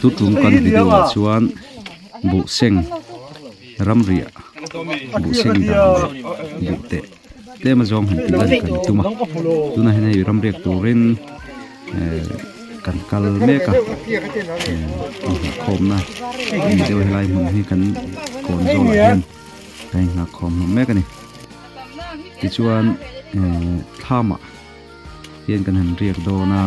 tu tum kan video chuan bu seng ram ria bu seng da bu te ma zong hin tin kan tuma tuna hin ei ram riak turin kan kal me ka khom na video helai mun hi kan kon zo la hian kai na khom me ka ni ti chuan thama hian kan han riak do na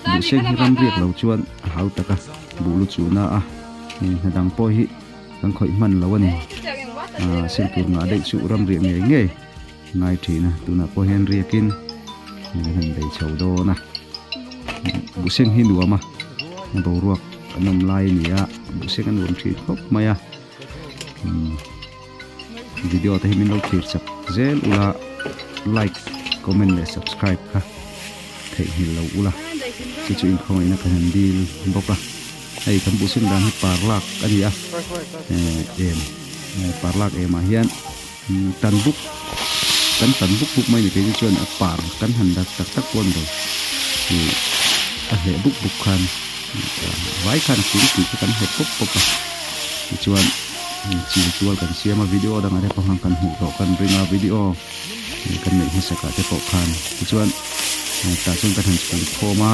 bu seng hi ram riak lo chuan hau taka bu lu chu na a hadang po hi kan khoi man lo ani sen tur nga dei chu ram riak nge nge ngai thina tuna po hian riakin han dei chho do na bu seng hi nuama bo ruak anom lai nia bu seng an won thi khop maya video ta himin lo thir sak zel ula like comment le subscribe ha thei hi lo ula chu chu in khoi na kan dil boka ai kan bu seng dan hi parlak ania parlak ma hian tan buk buk mai ni ke chuan a par kan han dak tak pon do a he buk khan vai khan ki kan he pop chuan chi tual kan siama video dang are pahang kan hu ro kan ringa video kan nei hi saka te pok khan chuan ta chung kan han chung khoma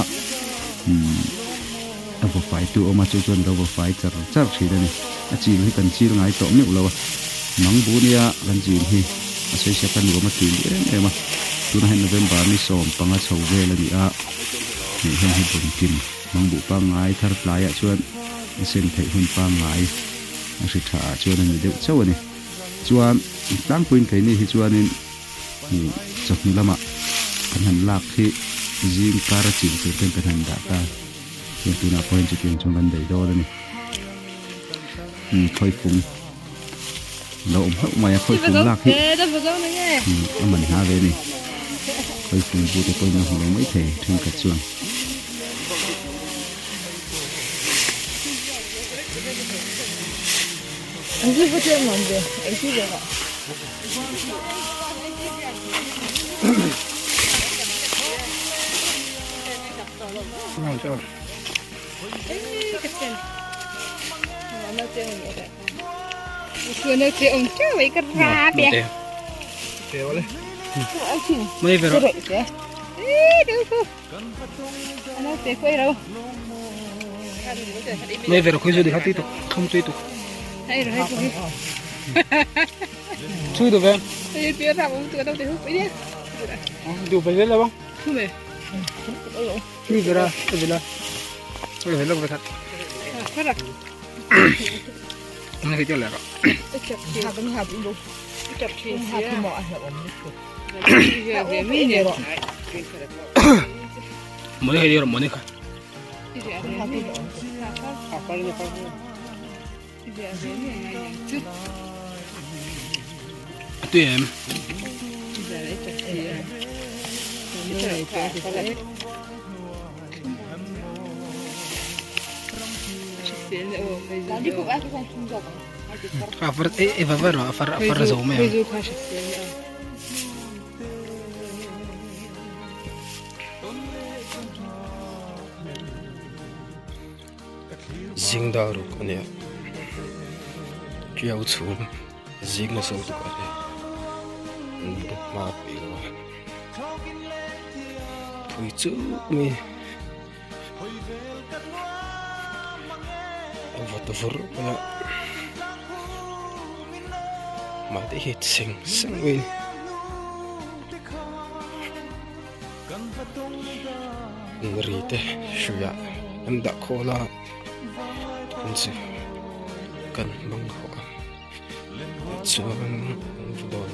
abo fai tu oma chuan do fai char thi da ni a chi hi kan chi ngai to me ulo mang bu nia kan ji hi a sei se kan go ma tin ema tu na November ni som panga chho ve la ni a ni hen hi bun kim mang bu pa ngai thar playa chuan sen thei hun pa ngai a si tha chuan ni deuh chau ani chuan tang puin kai ni hi chuan in ni chok ni lama kan han lak hi jing kara chin tu ten kan han da ta ni tu na point chu chung kan dei do ni khoi phung lo hậu mày khơi phùng lạc hi mình ha về đi khơi phùng bu thì tôi nó không mấy thể thương cả chuồng anh cứ có chuyện làm gì anh cứ vậy ạ làm sao Sudah nanti om cewek kerap ya. Mấy về rồi. Đâu. Ano te koi đâu. Mấy về rồi khơi đi hạt tí tục, không chơi tục. Hay rồi. Chui được về. Bây giờ ra ông tụi đâu te hút đi. Đủ về lên là không? Không về. Chui về ra, về là. Về lâu về thật. Phát ra. Nó thấy chưa lẹ rồi. Hạp luôn. Chập chuyện hạp thì mọi hạp ổn nhất. Về mấy nhỉ? Mới hay đi rồi mới đi cả. Tùy em. Tadi kok aku kan sunggak. Afar zo me. Zing da ru kon ya. Kiao chu. Zing na so tu ka re. Ma pi ro. Thui chu mi. Vot vor na. Mà để hít sinh nguyên người thế suya em đã khô la anh sẽ cần mong họ cho anh đón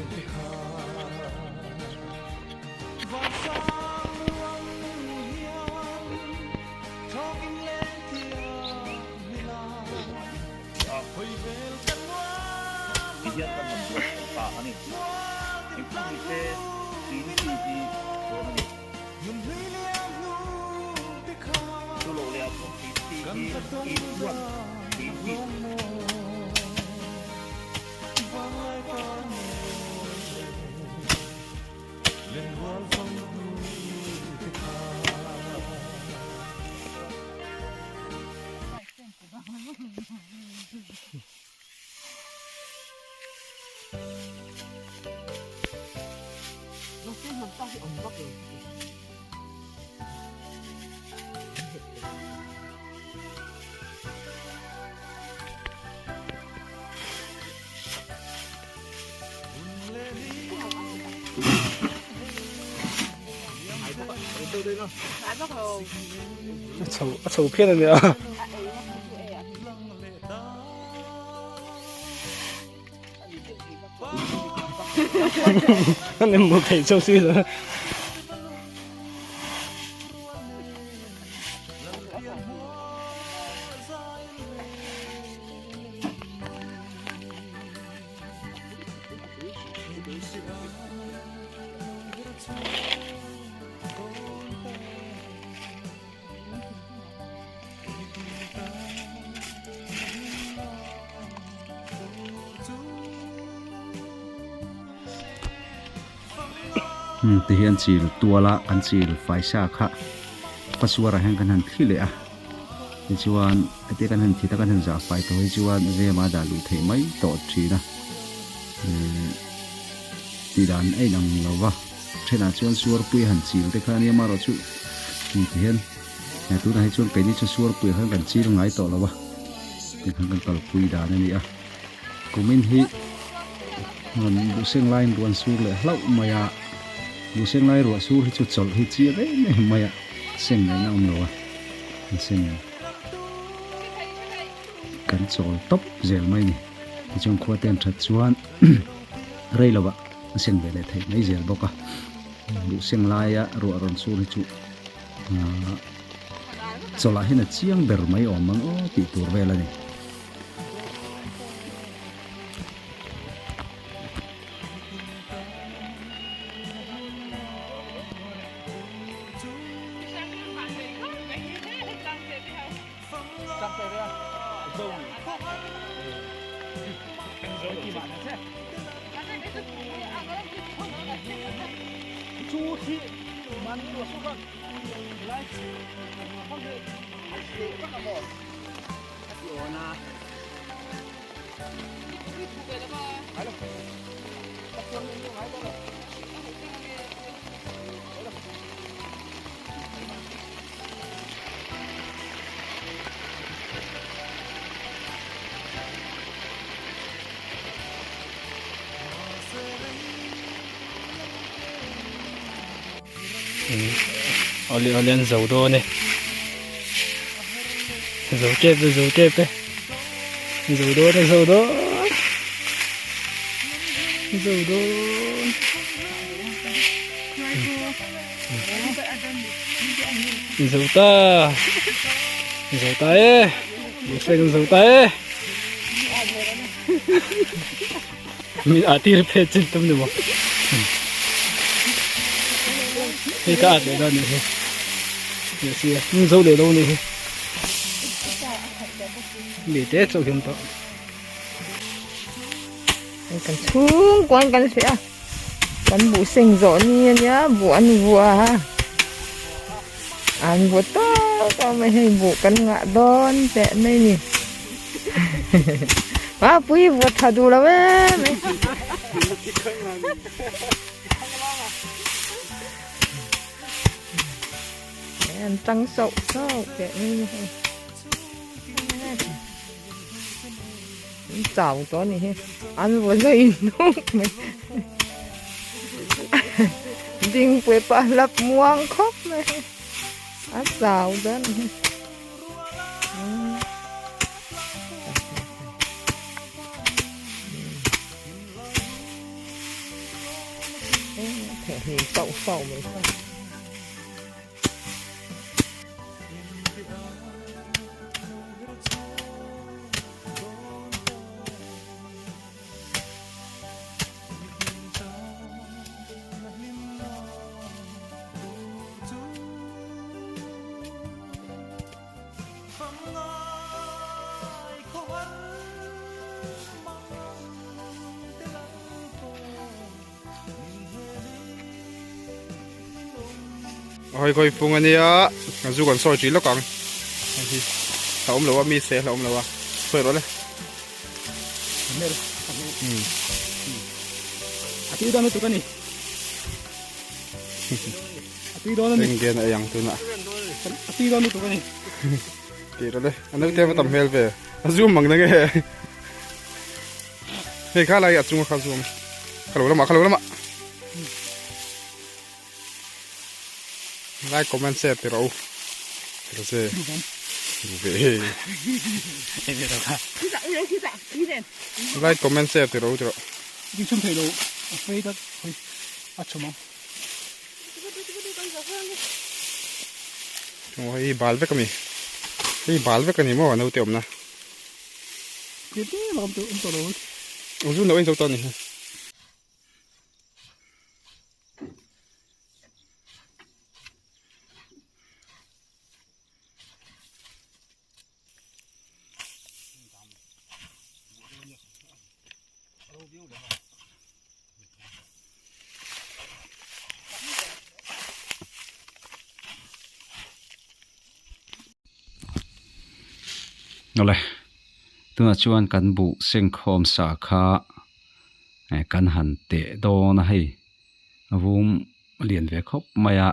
Lại bắt đầu sầu phiết rồi nữa nên một thể sâu suy rồi thì hiện chỉ tua la anh chỉ phải xa khá phát xuất ra hàng cái hàng thi lệ à thì chuan cái cái hàng thi ta cái hàng giả phải thôi chuan về mà đã lụt thấy mấy tổ trí đó thì đàn ấy năng lâu vào thế là chuan suar pui hàng chỉ để khai niệm mà rồi chú thì hiện nhà tôi này chuan cái này cho suar pui hàng gần chỉ luôn ngay tổ lâu vào thì hàng gần tổ pui đàn này à cũng mình hi ngon bu sen line buan suar lệ lâu mà ya bu sen lai ruột su hi chu chol hi chi đấy này mày sen này nào rồi sen cắn chol top zel mai này trong khoa tiền thật chuan rây là vậy sen về lại thấy mấy zel bốc à bu sen lai á ruột ron su hi chu chol lại là chiang ber mai om mang o ti tur về là này Olian dầu đô này dầu kép đấy dầu đô này dầu đô dầu ta ấy một xe dầu ta ấy mình ăn tiệt phết chân tâm được không cái cả để đâu này nhưng dâu để đâu này bị tết rồi chúng ta cần xuống quan cần sẽ cần bù sinh rõ như nhá bù ăn vua ăn vua to tao mới hay bù cần ngã đón sẽ này nè à bùi vua thà đủ là vậy ăn trắng sậu sậu kệ như thế chảo to này ăn vừa dậy nút mày đinh quê pa lập muang khóc này ăn chảo đó này thể hiện sậu sậu vậy thôi hồi coi phung anh á dù còn soi chỉ nó còn là ông là mi xe là ông là phơi đó đấy Ati đó nó tụi cái này ati đó nó anh kia này yang tụi nè ati đó nó tụi cái này thì đó đấy anh nói thêm tầm heo về zoom bằng cái này hey khá lại zoom khá zoom khá lâu lắm like comment share thì đâu cái gì về like comment share thì đâu đi chung thầy đồ phê đất phê ăn chấm mắm Ôi bal với cái bal với cái này mà nấu tiệm nè cái thế mà ông tự đồ ông giúp nấu anh dâu tòn này Ole tuna chuan kan bu seng khom sa kha kan han te do na hei avum lian ve khop maya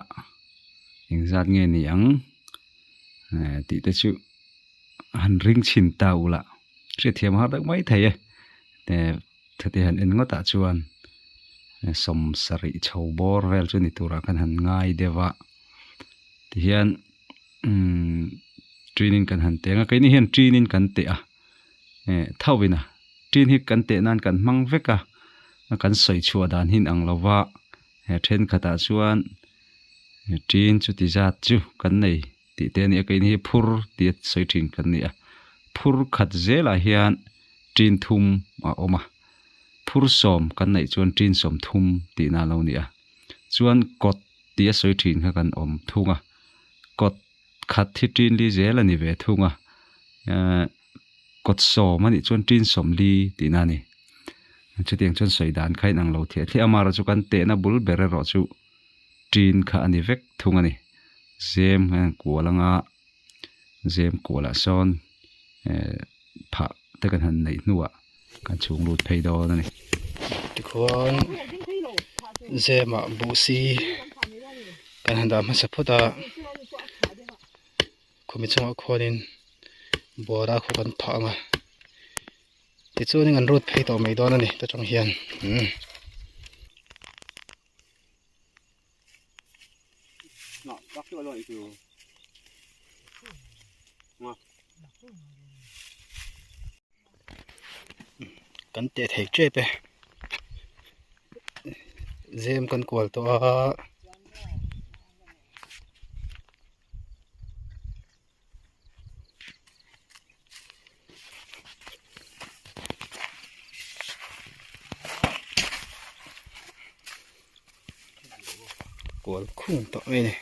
ingzat nge ni ang ti te chu han ring chin ta ula che thiam har dak mai thei te thate han en ngota chuan som sari chho bor vel chu ni tura kan han ngai dewa ti hian trinin kan han te nga kai ni hian trinin kan te a thawina trin hi kan te nan kan mang veka kan soi chua dan hin ang lova then khata chuan trin chu ti zat chu kan nei ti te ni kai ni phur ti soi thin kan ni a phur khat zela hian trin thum a oma phur som kan nei chuan trin som thum ti na lo ni a chuan kot ti soi thin kha kan om thunga kot khát thiết tin li dễ là ni về thung cột sổ mà ni chuan tin som li tí na ni chu tiang chuan soi dan khai nang lo thia thia amara chu kan te na bul bere ro chu tin kha ani vek thung ani zem kualanga zem kuala son pha te kan han nei nuwa kan chung lut phei do na ni thì con dê mà bù xì cái hàng đàm sẽ phốt à cũng biết trong con nên bò ra khu con thọ mà thì chỗ này ngân rút phê tàu mấy đó này tôi trong hiền cắn tệ thể chết pe dêm con cuột to cuột khung to này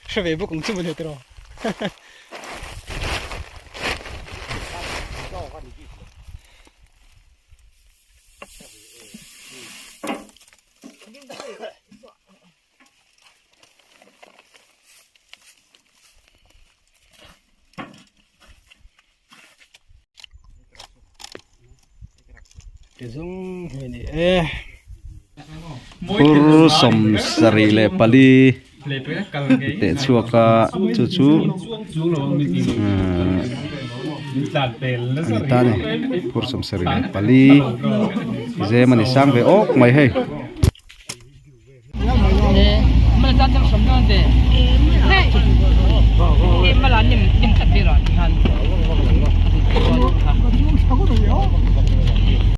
sẽ về bốc cũng chưa được rồi cái giống người này phur som sari le pali te chuaka chu chu ani ta ne phur som sari le pali je mani sang ve ok mai hei